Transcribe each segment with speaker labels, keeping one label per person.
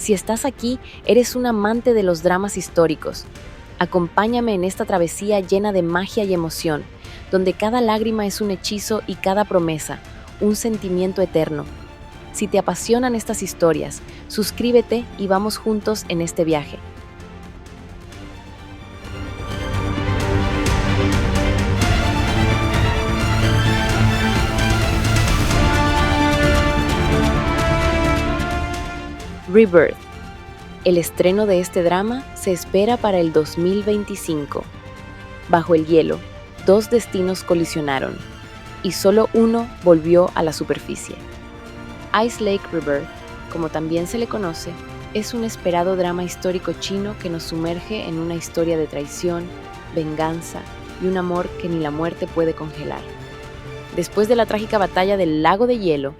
Speaker 1: Si estás aquí, eres un amante de los dramas históricos. Acompáñame en esta travesía llena de magia y emoción, donde cada lágrima es un hechizo y cada promesa, un sentimiento eterno. Si te apasionan estas historias, suscríbete y vamos juntos en este viaje. Rebirth. El estreno de este drama se espera para el 2025. Bajo el hielo, dos destinos colisionaron y solo uno volvió a la superficie. Ice Lake Rebirth, como también se le conoce, es un esperado drama histórico chino que nos sumerge en una historia de traición, venganza y un amor que ni la muerte puede congelar. Después de la trágica batalla del lago de hielo,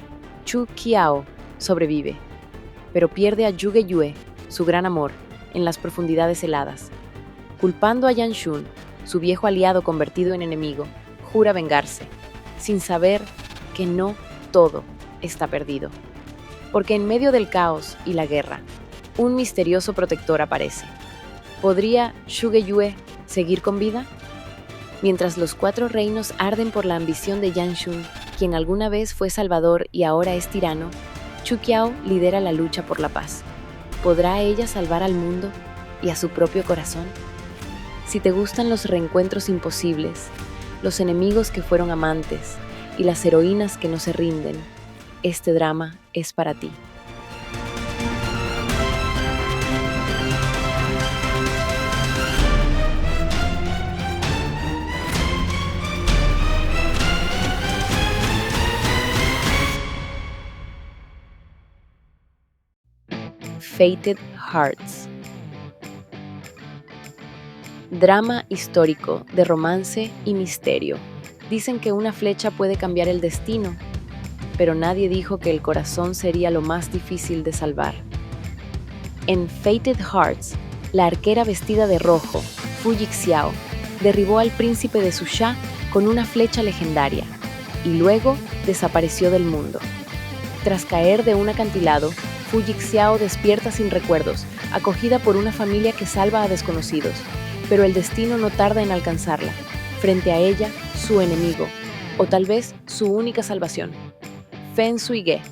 Speaker 1: Chu Qiao sobrevive, pero pierde a Zhuge Yue, su gran amor, en las profundidades heladas. Culpando a Yan Xun, su viejo aliado convertido en enemigo, jura vengarse, sin saber que no todo está perdido. Porque en medio del caos y la guerra, un misterioso protector aparece. ¿Podría Zhuge Yue seguir con vida? Mientras los cuatro reinos arden por la ambición de Yan Xun, quien alguna vez fue salvador y ahora es tirano, Chu Qiao lidera la lucha por la paz. ¿Podrá ella salvar al mundo y a su propio corazón? Si te gustan los reencuentros imposibles, los enemigos que fueron amantes y las heroínas que no se rinden, este drama es para ti. Fated Hearts. Drama histórico de romance y misterio. Dicen que una flecha puede cambiar el destino, pero nadie dijo que el corazón sería lo más difícil de salvar. En Fated Hearts, la arquera vestida de rojo, Fu Yixiao, derribó al príncipe de Susha con una flecha legendaria y luego desapareció del mundo. Tras caer de un acantilado, Fu Yixiao despierta sin recuerdos, acogida por una familia que salva a desconocidos, pero el destino no tarda en alcanzarla. Frente a ella, su enemigo, o tal vez su única salvación, Fen Suige,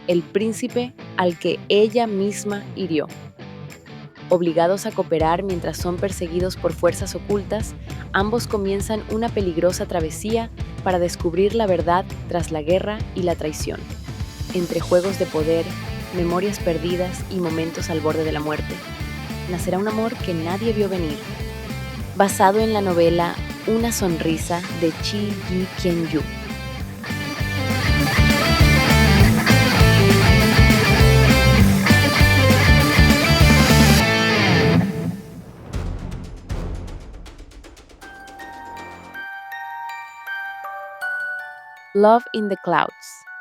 Speaker 1: el príncipe al que ella misma hirió. Obligados a cooperar mientras son perseguidos por fuerzas ocultas, ambos comienzan una peligrosa travesía para descubrir la verdad tras la guerra y la traición. Entre juegos de poder, memorias perdidas y momentos al borde de la muerte, nacerá un amor que nadie vio venir. Basado en la novela Una sonrisa de Chi Yi Qian-yu. Love in the Clouds,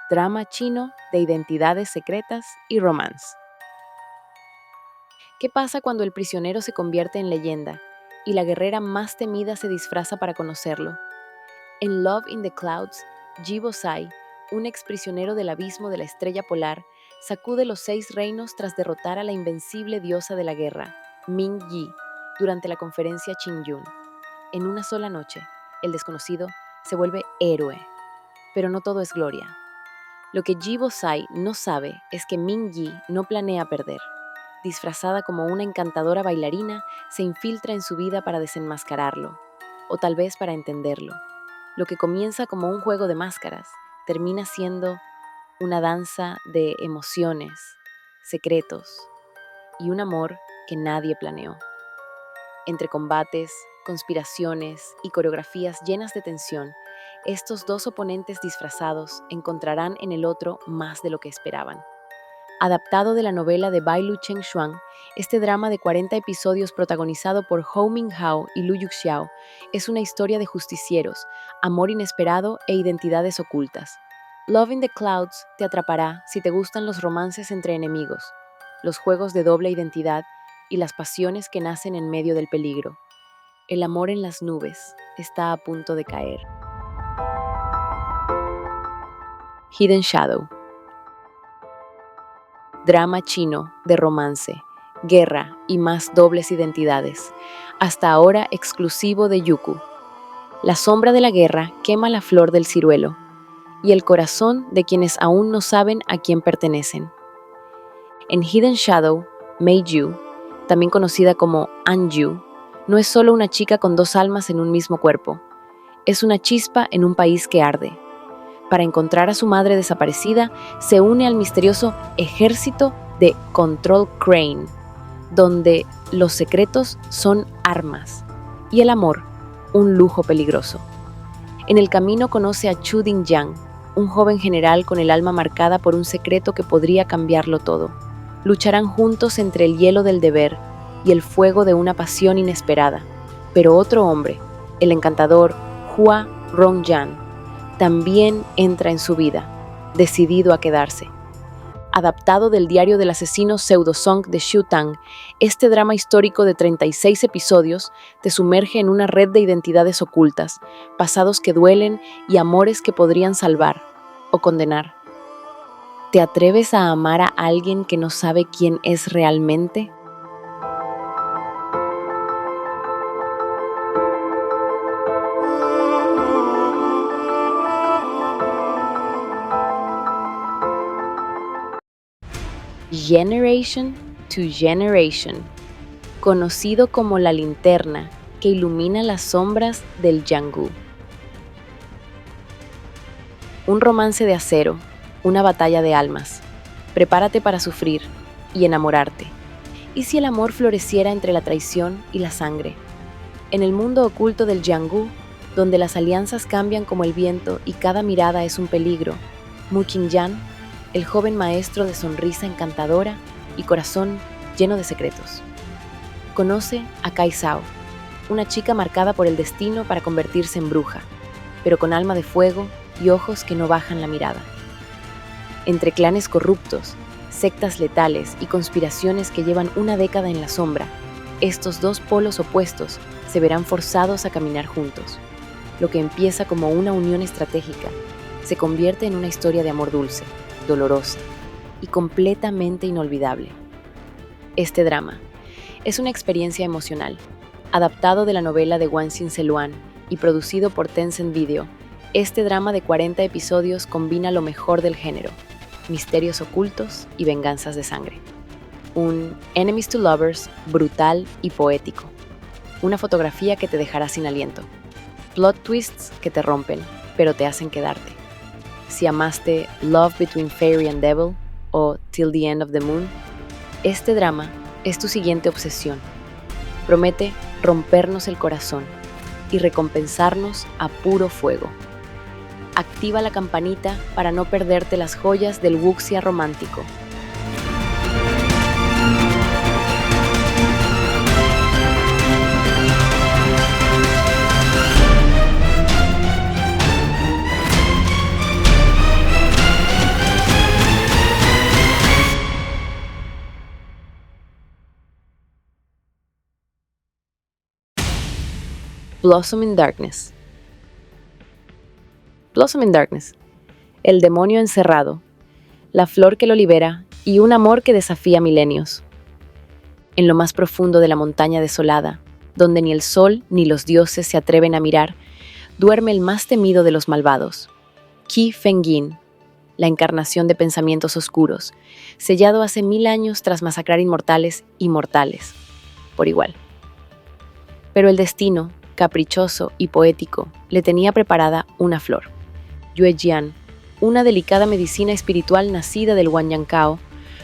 Speaker 1: drama chino de identidades secretas y romance. ¿Qué pasa cuando el prisionero se convierte en leyenda y la guerrera más temida se disfraza para conocerlo? En Love in the Clouds, Ji Bo-sai, un exprisionero del abismo de la estrella polar, sacude los 6 reinos tras derrotar a la invencible diosa de la guerra, Ming Yi, durante la conferencia Qingyun. En una sola noche, el desconocido se vuelve héroe. Pero no todo es gloria. Lo que Ji Bo-sai no sabe es que Ming Yi no planea perder. Disfrazada como una encantadora bailarina, se infiltra en su vida para desenmascararlo, o tal vez para entenderlo. Lo que comienza como un juego de máscaras, termina siendo una danza de emociones, secretos y un amor que nadie planeó. Entre combates, conspiraciones y coreografías llenas de tensión, estos dos oponentes disfrazados encontrarán en el otro más de lo que esperaban. Adaptado de la novela de Bai Lu Cheng-xuan, este drama de 40 episodios protagonizado por Hou Minghao y Lu Yuxiao es una historia de justicieros, amor inesperado e identidades ocultas. Love in the Clouds te atrapará si te gustan los romances entre enemigos, los juegos de doble identidad y las pasiones que nacen en medio del peligro. El amor en las nubes está a punto de caer. Hidden Shadow. drama chino de romance, guerra y más dobles identidades, hasta ahora exclusivo de Youku. La sombra de la guerra quema la flor del ciruelo y el corazón de quienes aún no saben a quién pertenecen. En Hidden Shadow, Mei Yu, también conocida como Anju, no es solo una chica con dos almas en un mismo cuerpo, es una chispa en un país que arde. Para encontrar a su madre desaparecida, se une al misterioso ejército de Control Crane, donde los secretos son armas y el amor un lujo peligroso. En el camino conoce a Chu Dingyang, un joven general con el alma marcada por un secreto que podría cambiarlo todo. Lucharán juntos entre el hielo del deber y el fuego de una pasión inesperada. Pero otro hombre, el encantador Hua Rongyan, también entra en su vida, decidido a quedarse. Adaptado del diario del asesino Pseudo-Song de Xu Tang, este drama histórico de 36 episodios te sumerge en una red de identidades ocultas, pasados que duelen y amores que podrían salvar o condenar. ¿Te atreves a amar a alguien que no sabe quién es realmente? Generation to Generation, conocido como la linterna que ilumina las sombras del Jianghu. Un romance de acero, una batalla de almas. Prepárate para sufrir y enamorarte. ¿Y si el amor floreciera entre la traición y la sangre? En el mundo oculto del Jianghu, donde las alianzas cambian como el viento y cada mirada es un peligro, Mu Qingyan, el joven maestro de sonrisa encantadora y corazón lleno de secretos. Conoce a Kai Zhao, una chica marcada por el destino para convertirse en bruja, pero con alma de fuego y ojos que no bajan la mirada. Entre clanes corruptos, sectas letales y conspiraciones que llevan una década en la sombra, estos dos polos opuestos se verán forzados a caminar juntos. Lo que empieza como una unión estratégica se convierte en una historia de amor dulce, dolorosa y completamente inolvidable. Este drama es una experiencia emocional, adaptado de la novela de Wan Xinzeluan y producido por Tencent Video. Este drama de 40 episodios combina lo mejor del género, misterios ocultos y venganzas de sangre. Un Enemies to Lovers brutal y poético. Una fotografía que te dejará sin aliento. Plot twists que te rompen, pero te hacen quedarte. Si amaste Love Between Fairy and Devil o Till the End of the Moon, este drama es tu siguiente obsesión. Promete rompernos el corazón y recompensarnos a puro fuego. Activa la campanita para no perderte las joyas del wuxia romántico. Blossom in Darkness. Blossom in Darkness. El demonio encerrado, la flor que lo libera y un amor que desafía milenios. En lo más profundo de la montaña desolada, donde ni el sol ni los dioses se atreven a mirar, duerme el más temido de los malvados, Qi Fengyin, la encarnación de pensamientos oscuros, sellado hace 1000 años tras masacrar inmortales y mortales, por igual. Pero el destino, caprichoso y poético, le tenía preparada una flor. Yuejian, una delicada medicina espiritual nacida del Huanyancao,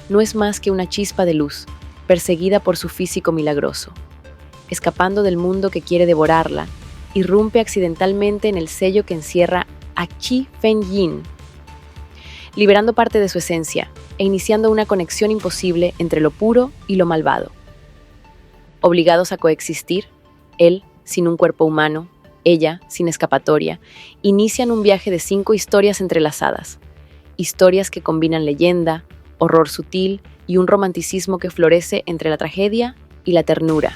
Speaker 1: no es más que una chispa de luz, perseguida por su físico milagroso. Escapando del mundo que quiere devorarla, irrumpe accidentalmente en el sello que encierra a Qi Fengyin, liberando parte de su esencia e iniciando una conexión imposible entre lo puro y lo malvado. Obligados a coexistir, él sin un cuerpo humano, ella sin escapatoria, inician un viaje de 5 historias entrelazadas. Historias que combinan leyenda, horror sutil y un romanticismo que florece entre la tragedia y la ternura.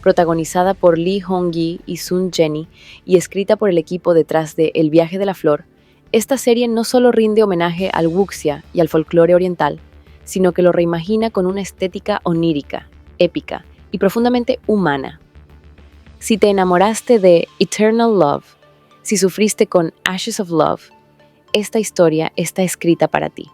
Speaker 1: Protagonizada por Lee Hong-gi y Sun Jenny y escrita por el equipo detrás de El viaje de la flor, esta serie no solo rinde homenaje al wuxia y al folclore oriental, sino que lo reimagina con una estética onírica, épica y profundamente humana. Si te enamoraste de Eternal Love, si sufriste con Ashes of Love, esta historia está escrita para ti.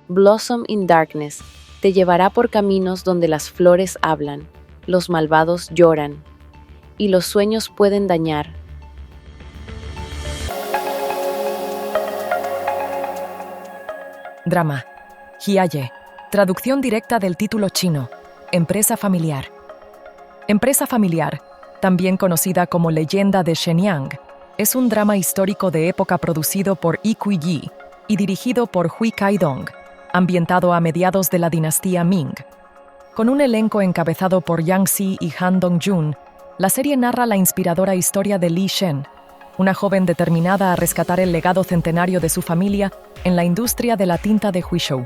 Speaker 1: Blossom in Darkness te llevará por caminos donde las flores hablan, los malvados lloran y los sueños pueden dañar.
Speaker 2: Drama. Hiaye. Traducción directa del título chino. Empresa familiar. Empresa familiar, también conocida como Leyenda de Shenyang, es un drama histórico de época producido por Yi Kui-yi y dirigido por Hui Kai-dong, ambientado a mediados de la dinastía Ming. Con un elenco encabezado por Yang Xi y Han Dong-jun, la serie narra la inspiradora historia de Li Shen, una joven determinada a rescatar el legado centenario de su familia en la industria de la tinta de Huizhou.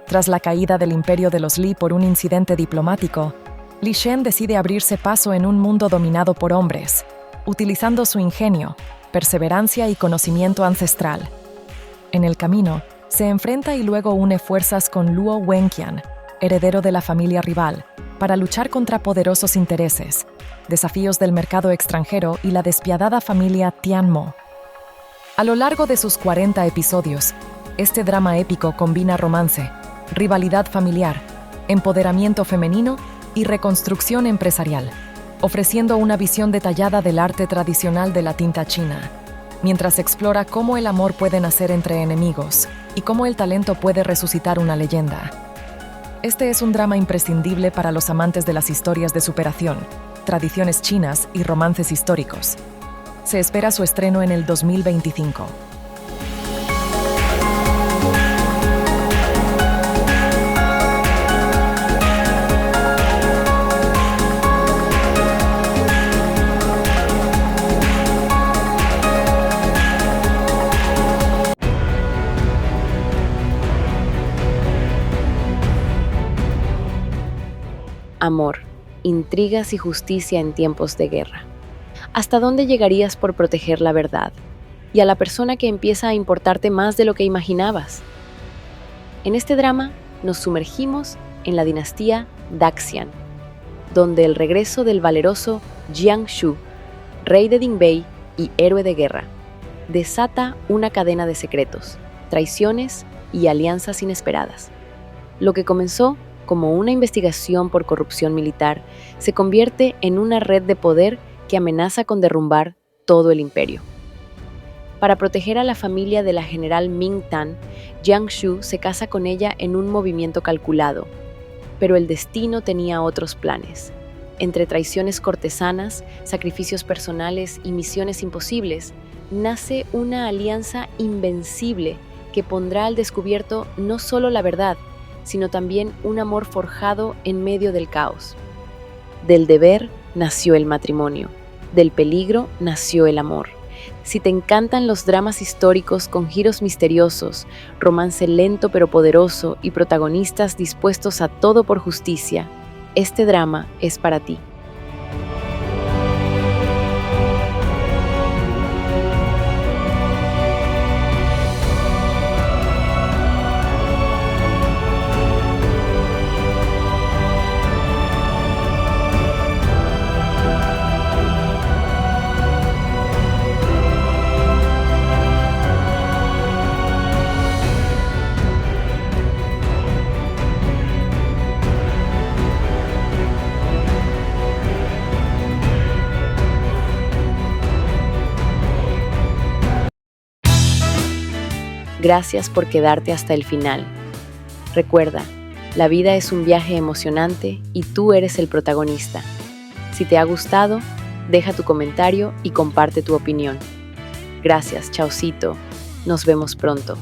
Speaker 2: Tras la caída del imperio de los Li por un incidente diplomático, Li Shen decide abrirse paso en un mundo dominado por hombres, utilizando su ingenio, perseverancia y conocimiento ancestral. En el camino, se enfrenta y luego une fuerzas con Luo Wenqian, heredero de la familia rival, para luchar contra poderosos intereses, desafíos del mercado extranjero y la despiadada familia Tianmo. A lo largo de sus 40 episodios, este drama épico combina romance, rivalidad familiar, empoderamiento femenino y reconstrucción empresarial, ofreciendo una visión detallada del arte tradicional de la tinta china, mientras explora cómo el amor puede nacer entre enemigos y cómo el talento puede resucitar una leyenda. Este es un drama imprescindible para los amantes de las historias de superación, tradiciones chinas y romances históricos. Se espera su estreno en el 2025.
Speaker 1: Amor, intrigas y justicia en tiempos de guerra. ¿Hasta dónde llegarías por proteger la verdad y a la persona que empieza a importarte más de lo que imaginabas? En este drama nos sumergimos en la dinastía Daxian, donde el regreso del valeroso Jiang Shu, rey de Dingbei y héroe de guerra, desata una cadena de secretos, traiciones y alianzas inesperadas. Lo que comenzó como una investigación por corrupción militar se convierte en una red de poder que amenaza con derrumbar todo el imperio. Para proteger a la familia de la general Ming Tan, Jiang Shu se casa con ella en un movimiento calculado, pero el destino tenía otros planes. Entre traiciones cortesanas, sacrificios personales y misiones imposibles, nace una alianza invencible que pondrá al descubierto no solo la verdad, sino también un amor forjado en medio del caos. Del deber nació el matrimonio, del peligro nació el amor. Si te encantan los dramas históricos con giros misteriosos, romance lento pero poderoso y protagonistas dispuestos a todo por justicia, este drama es para ti. Gracias por quedarte hasta el final. Recuerda, la vida es un viaje emocionante y tú eres el protagonista. Si te ha gustado, deja tu comentario y comparte tu opinión. Gracias, chaucito. Nos vemos pronto.